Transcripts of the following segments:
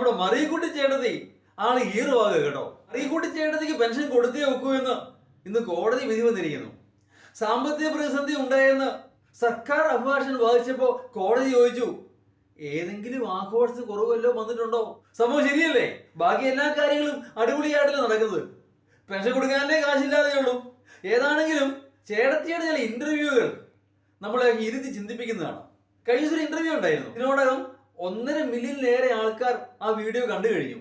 നമ്മുടെ മറിയക്കുട്ടി ചേട്ടത്തി ആള് ഹീറോ ആകുക കേട്ടോ. മറിയക്കുട്ടി ചേട്ടത്തിക്ക് പെൻഷൻ കൊടുത്തേ ഒക്കൂ എന്ന് ഇന്ന് കോടതി വിധി വന്നിരിക്കുന്നു. സാമ്പത്തിക പ്രതിസന്ധി ഉണ്ടായെന്ന് സർക്കാർ അഭിഭാഷകൻ വാദിച്ചപ്പോ കോടതി ചോദിച്ചു, ഏതെങ്കിലും ആഘോഷത്തിന് കുറവല്ലോ വന്നിട്ടുണ്ടോ? സംഭവം ശരിയല്ലേ? ബാക്കി എല്ലാ കാര്യങ്ങളും അടിപൊളിയായിട്ടല്ലേ നടക്കുന്നത്. പെൻഷൻ കൊടുക്കാനേ കാശില്ലാതെ ഉള്ളൂ. ഏതാണെങ്കിലും ചേട്ടത്തിയുടെ ചില ഇന്റർവ്യൂകൾ നമ്മളെ ഇരുത്തി ചിന്തിപ്പിക്കുന്നതാണ്. കഴിഞ്ഞ ദിവസം ഒരു ഇന്റർവ്യൂ ഉണ്ടായിരുന്നു. ഇതിനോടകം 1.5 മില്യണിലേറെ ആൾക്കാർ ആ വീഡിയോ കണ്ടു കഴിഞ്ഞു.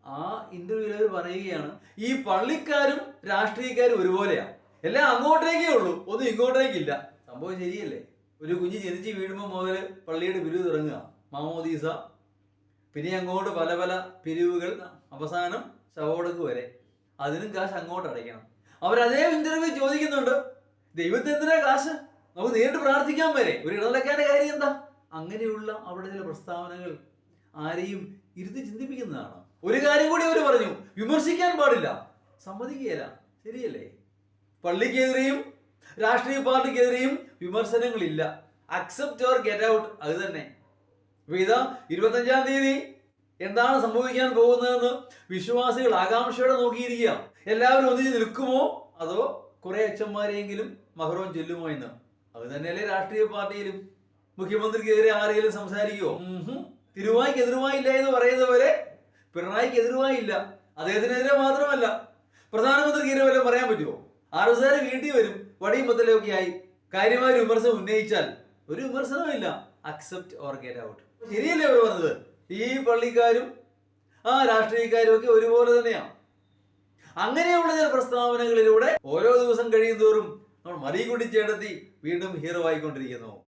ആ ഇന്റർവ്യൂവിൽ അവർ പറയുകയാണ്, ഈ പള്ളിക്കാരും രാഷ്ട്രീയക്കാരും ഒരുപോലെയാണ്, എല്ലാം അങ്ങോട്ടേക്കേ ഉള്ളൂ, ഒന്നും ഇങ്ങോട്ടേക്കില്ല. സംഭവം ശരിയല്ലേ? ഒരു കുഞ്ഞ് ജനിച്ച് വീഴുമ്പോൾ മുതൽ പള്ളിയുടെ പിരിവ് തുടങ്ങുക, മാമോദീസ, പിന്നെ അങ്ങോട്ട് പല പല പിരിവുകൾ, അവസാനം ശവോടക്ക് വരെ. അതിനും കാശ് അങ്ങോട്ട് അടയ്ക്കണം. അവരതേ ഇന്റർവ്യൂ ചോദിക്കുന്നുണ്ട്, ദൈവത്തിന് എന്തിനാ കാശ്, നമുക്ക് നേരിട്ട് പ്രാർത്ഥിക്കാൻ വരെ, ഒരു ഇടനിലക്കാരുടെ കാര്യം എന്താ? അങ്ങനെയുള്ള അവിടെ ചില പ്രസ്താവനകൾ ആരെയും ഇരുത്തി ചിന്തിപ്പിക്കുന്നതാണ്. ഒരു കാര്യം കൂടി അവർ പറഞ്ഞു, വിമർശിക്കാൻ പാടില്ല. സമ്മതിക്കുകയില്ല. ശരിയല്ലേ? പള്ളിക്കെതിരെയും രാഷ്ട്രീയ പാർട്ടിക്കെതിരെയും വിമർശനങ്ങളില്ല. Accept or get out. അത് തന്നെ. അപ്പൊ ഇതാ 25-ാം തീയതി എന്താണ് സംഭവിക്കാൻ പോകുന്നതെന്ന് വിശ്വാസികൾ ആകാംക്ഷയോടെ നോക്കിയിരിക്കുക. എല്ലാവരും ഒന്നിച്ച് നിൽക്കുമോ അതോ കുറെ അച്ഛന്മാരെയെങ്കിലും മഹറോൻ ചൊല്ലുമോ എന്ന്. അത് തന്നെയല്ലേ രാഷ്ട്രീയ പാർട്ടിയിലും. മുഖ്യമന്ത്രിക്കെതിരെ ആരെങ്കിലും സംസാരിക്കുമോ? തിരുവായ്ക്ക് എതിരുമായില്ല എന്ന് പറയുന്ന പോലെ പിണറായിക്ക് എതിരുമായില്ല. അദ്ദേഹത്തിനെതിരെ മാത്രമല്ല, പ്രധാനമന്ത്രിക്കെതിരെ വല്ലതും പറയാൻ പറ്റുമോ? ആർഎസ്കാര് വീട്ടിൽ വരും, വടിയും പത്തലൊക്കെ ആയി കാര്യമായ വിമർശനം ഉന്നയിച്ചാൽ ഒരു വിമർശനമില്ല. Accept or get out. ശരിയല്ലേ അവർ പറഞ്ഞത്? ഈ പള്ളിക്കാരും ആ രാഷ്ട്രീയക്കാരും ഒക്കെ ഒരുപോലെ തന്നെയാണ്. അങ്ങനെയുള്ള ചില പ്രസ്താവനകളിലൂടെ ഓരോ ദിവസം കഴിയും തോറും നമ്മൾ മറിയക്കുട്ടി ചേട്ടത്തി വീണ്ടും ഹീറോ ആയിക്കൊണ്ടിരിക്കുന്നു.